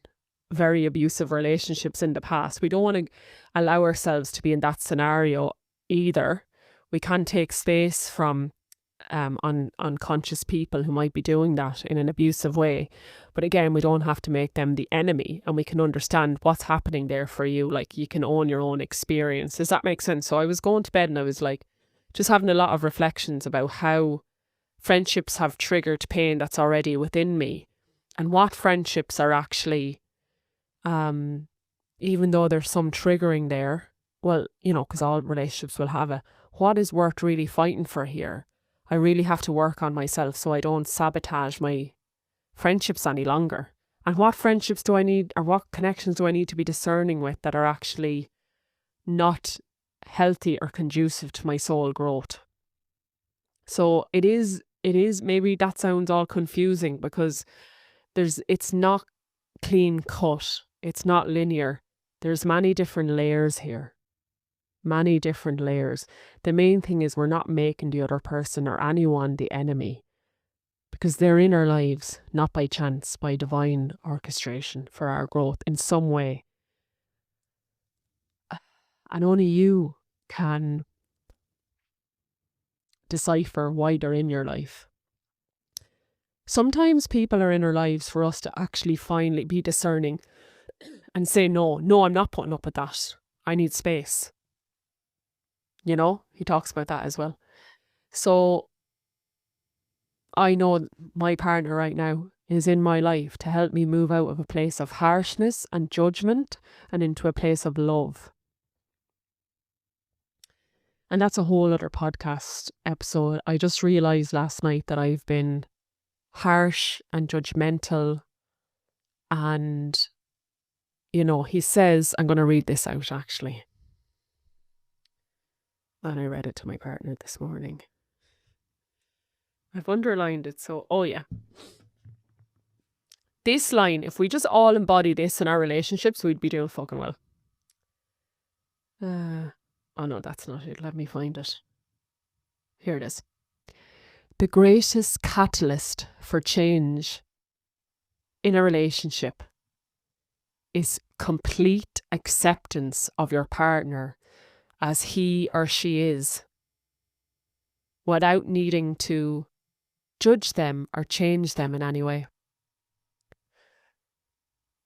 very abusive relationships in the past. We don't want to allow ourselves to be in that scenario either. We can take space from unconscious people who might be doing that in an abusive way. But again, we don't have to make them the enemy, and we can understand what's happening there for you. Like, you can own your own experience. Does that make sense? So I was going to bed and I was like, just having a lot of reflections about how friendships have triggered pain that's already within me, and what friendships are actually, even though there's some triggering there, well, because all relationships will have what is worth really fighting for here? I really have to work on myself so I don't sabotage my friendships any longer. And what friendships do I need, or what connections do I need to be discerning with, that are actually not healthy or conducive to my soul growth? So it is, maybe that sounds all confusing, because it's not clean cut. It's not linear. There's many different layers here. Many different layers. The main thing is, we're not making the other person or anyone the enemy, because they're in our lives, not by chance, by divine orchestration for our growth in some way. And only you can decipher why they're in your life. Sometimes people are in our lives for us to actually finally be discerning and say, no, I'm not putting up with that. I need space. You know, he talks about that as well. So I know my partner right now is in my life to help me move out of a place of harshness and judgment and into a place of love. And that's a whole other podcast episode. I just realised last night that I've been harsh and judgmental. And, you know, he says, I'm going to read this out actually. And I read it to my partner this morning. I've underlined it. So, oh yeah. This line, if we just all embody this in our relationships, we'd be doing fucking well. Oh no, that's not it. Let me find it. Here it is. The greatest catalyst for change in a relationship is complete acceptance of your partner as he or she is, without needing to judge them or change them in any way.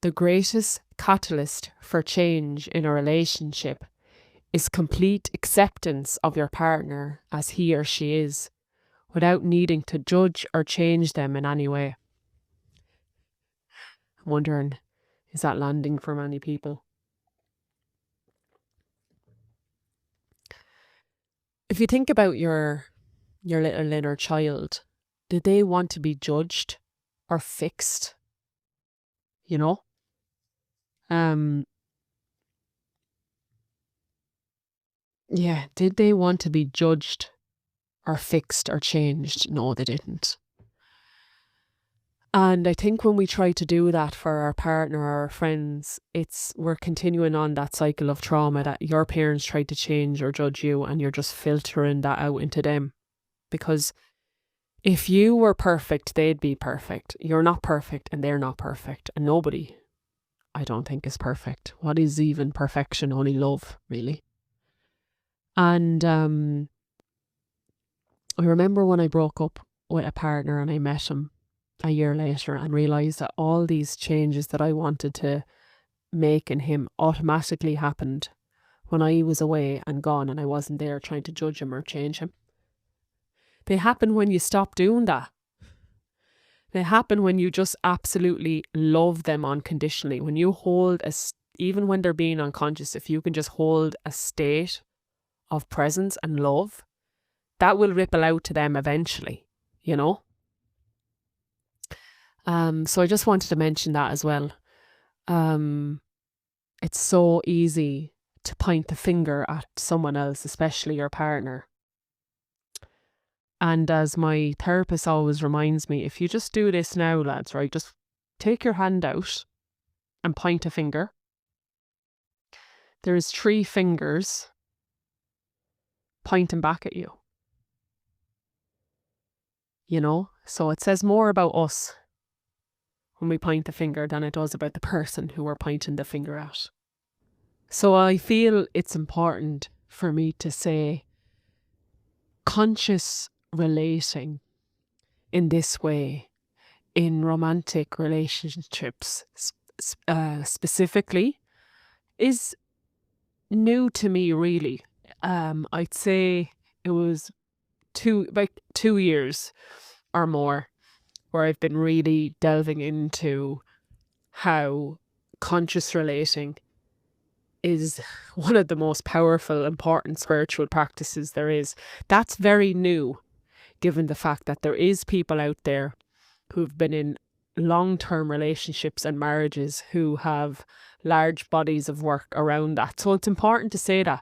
The greatest catalyst for change in a relationship is complete acceptance of your partner as he or she is, without needing to judge or change them in any way. I'm wondering, is that landing for many people? If you think about your little inner child, did they want to be judged or fixed? You know? Yeah, did they want to be judged or fixed or changed? No, they didn't. And I think when we try to do that for our partner or our friends, we're continuing on that cycle of trauma that your parents tried to change or judge you, and you're just filtering that out into them. Because if you were perfect, they'd be perfect. You're not perfect and they're not perfect. And nobody, I don't think, is perfect. What is even perfection? Only love, really. And I remember when I broke up with a partner and I met him a year later and realised that all these changes that I wanted to make in him automatically happened when I was away and gone and I wasn't there trying to judge him or change him. They happen when you stop doing that. They happen when you just absolutely love them unconditionally. When you hold even when they're being unconscious, if you can just hold a state of presence and love, that will ripple out to them eventually, you know? So I just wanted to mention that as well. It's so easy to point the finger at someone else, especially your partner. And as my therapist always reminds me, if you just do this now, lads, right, just take your hand out and point a finger. There's 3 fingers pointing back at you. You know? So it says more about us when we point the finger than it does about the person who we're pointing the finger at. So I feel it's important for me to say conscious relating in this way in romantic relationships specifically is new to me, really. I'd say it was about 2 years or more where I've been really delving into how conscious relating is one of the most powerful, important spiritual practices there is. That's very new, given the fact that there is people out there who've been in long-term relationships and marriages who have large bodies of work around that. So it's important to say that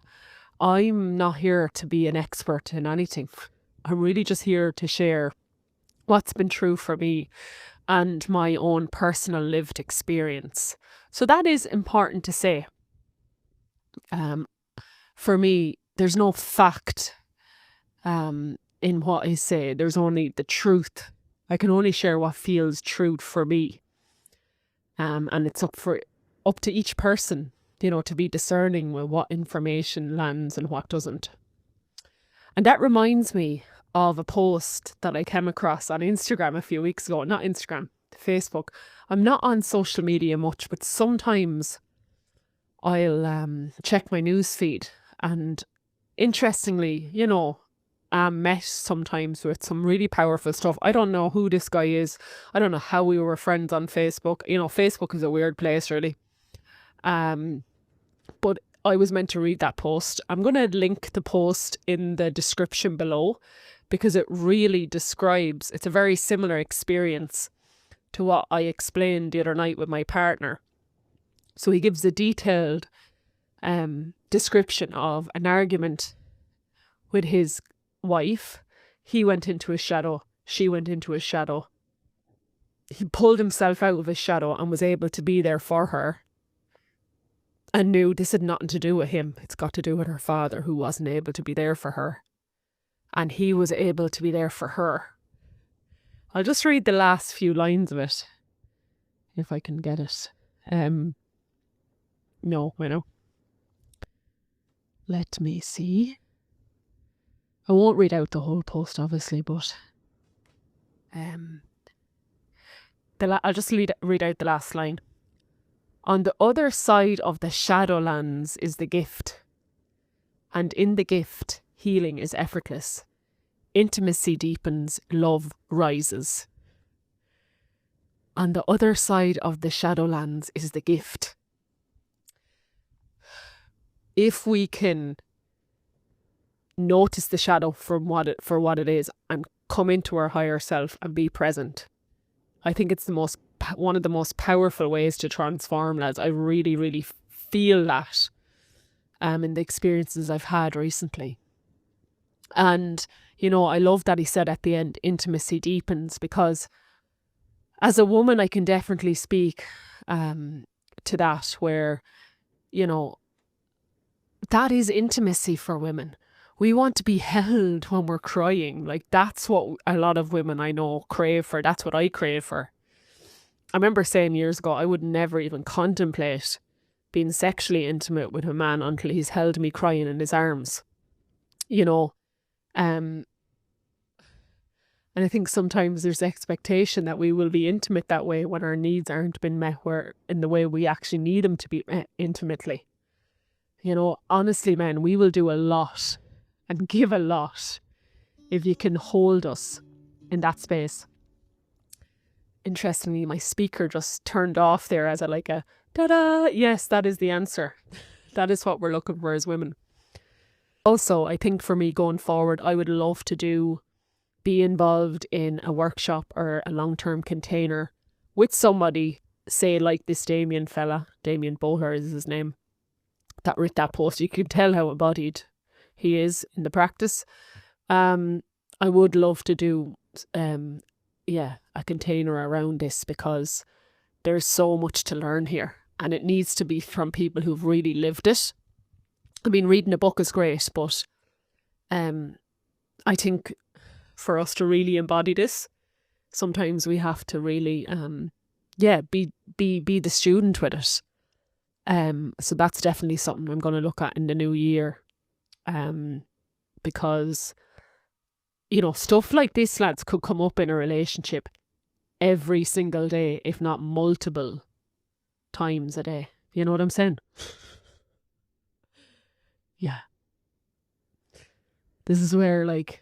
I'm not here to be an expert in anything. I'm really just here to share what's been true for me and my own personal lived experience. So that is important to say. For me, there's no fact in what I say. There's only the truth. I can only share what feels true for me. And it's up to each person, you know, to be discerning with what information lands and what doesn't. And that reminds me of a post that I came across on Instagram a few weeks ago. Not Instagram, Facebook. I'm not on social media much, but sometimes I'll check my news feed, and interestingly, you know, I'm met sometimes with some really powerful stuff. I don't know who this guy is. I don't know how we were friends on Facebook. You know, Facebook is a weird place, really. But I was meant to read that post. I'm going to link the post in the description below, because it really describes, it's a very similar experience to what I explained the other night with my partner. So he gives a detailed description of an argument with his wife. He went into his shadow. She went into his shadow. He pulled himself out of his shadow and was able to be there for her, and knew this had nothing to do with him. It's got to do with her father, who wasn't able to be there for her. And he was able to be there for her. I'll just read the last few lines of it, if I can get it. No, I know. Let me see. I won't read out the whole post, obviously, but I'll just read out the last line. On the other side of the shadowlands is the gift, and in the gift, healing is effortless. Intimacy deepens, love rises. On the other side of the shadowlands is the gift. If we can notice the shadow for what it is, and come into our higher self and be present, I think it's one of the most powerful ways to transform, lads. I really, really feel that in the experiences I've had recently. And, you know, I love that he said at the end, intimacy deepens, because as a woman, I can definitely speak to that, where, you know, that is intimacy for women. We want to be held when we're crying. Like, that's what a lot of women I know crave for. That's what I crave for. I remember saying years ago, I would never even contemplate being sexually intimate with a man until he's held me crying in his arms. You know, and I think sometimes there's expectation that we will be intimate that way when our needs aren't been met in the way we actually need them to be met intimately. You know, honestly, men, we will do a lot and give a lot if you can hold us in that space. Interestingly, my speaker just turned off there as a ta-da! Yes, that is the answer. That is what we're looking for as women. Also, I think for me going forward, I would love to be involved in a workshop or a long-term container with somebody, say like this Damien Boher is his name, that wrote that post. You can tell how embodied he is in the practice. I would love to do a container around this, because there's so much to learn here, and it needs to be from people who've really lived it. I mean, reading a book is great, but I think for us to really embody this, sometimes we have to really be the student with it. So that's definitely something I'm going to look at in the new year, because, you know, stuff like this, lads, could come up in a relationship every single day, if not multiple times a day. You know what I'm saying? Yeah. This is where, like,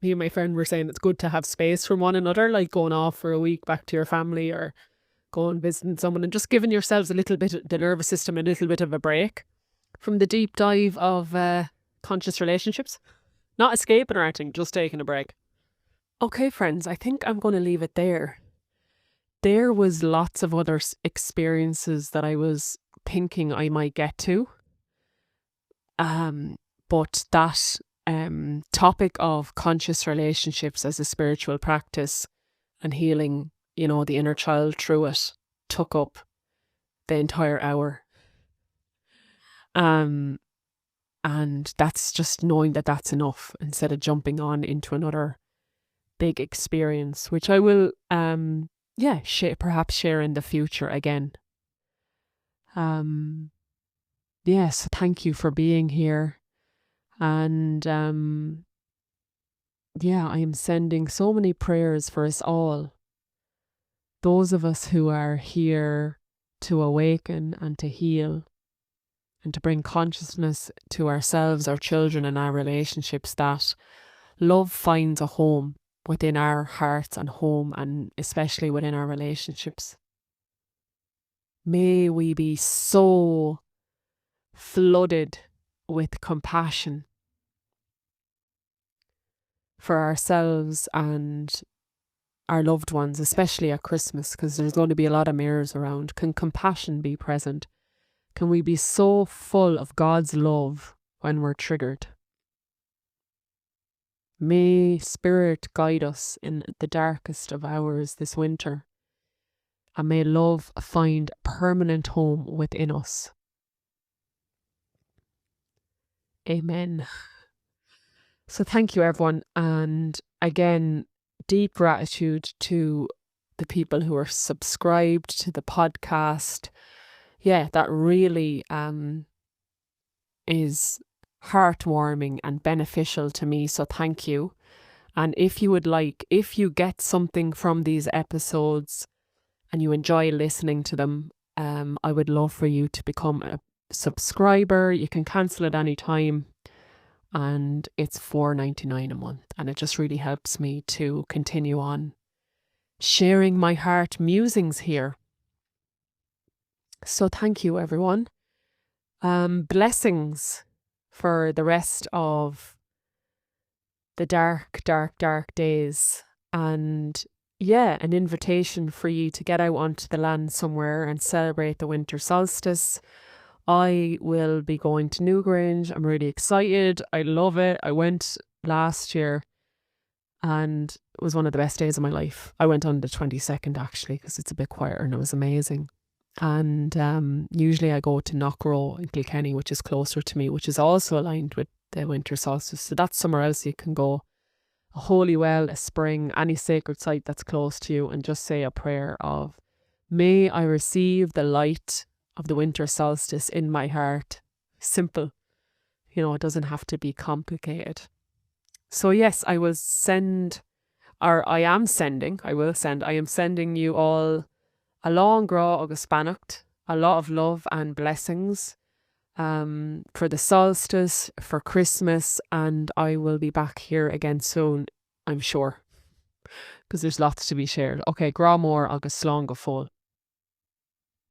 me and my friend were saying it's good to have space from one another, like going off for a week back to your family, or going visiting someone, and just giving yourselves a little bit, the nervous system, a little bit of a break from the deep dive of conscious relationships. Not escaping or anything, just taking a break. Okay, friends, I think I'm going to leave it there. There was lots of other experiences that I was thinking I might get to. But that topic of conscious relationships as a spiritual practice and healing, you know, the inner child through it, took up the entire hour. And that's just knowing that that's enough, instead of jumping on into another big experience, which I will perhaps share in the future again. Yes, thank you for being here. And I am sending so many prayers for us all. Those of us who are here to awaken and to heal, and to bring consciousness to ourselves, our children, and our relationships, that love finds a home within our hearts and home, and especially within our relationships. May we be so flooded with compassion for ourselves and our loved ones, especially at Christmas, because there's going to be a lot of mirrors around. Can compassion be present? Can we be so full of God's love when we're triggered? May Spirit guide us in the darkest of hours this winter, and may love find a permanent home within us. Amen. So thank you, everyone. And again, deep gratitude to the people who are subscribed to the podcast. Yeah, that really is heartwarming and beneficial to me. So thank you. And if you get something from these episodes and you enjoy listening to them, I would love for you to become a subscriber. You can cancel at any time, and it's $4.99 a month, and it just really helps me to continue on sharing my heart musings here. So thank you, everyone. Blessings for the rest of the dark days, and an invitation for you to get out onto the land somewhere and celebrate the winter solstice. I will be going to Newgrange. I'm really excited. I love it. I went last year and it was one of the best days of my life. I went on the 22nd actually, because it's a bit quieter, and it was amazing. And usually I go to Knockrow in Kilkenny, which is closer to me, which is also aligned with the winter solstice. So that's somewhere else you can go. A holy well, a spring, any sacred site that's close to you, and just say a prayer of, may I receive the light of the winter solstice in my heart. Simple. It doesn't have to be complicated. So yes, I am sending you all a long gra agus spanacht, a lot of love and blessings for the solstice, for Christmas, and I will be back here again soon, I'm sure, because there's lots to be shared. Okay, gra mór agus slán go fóill.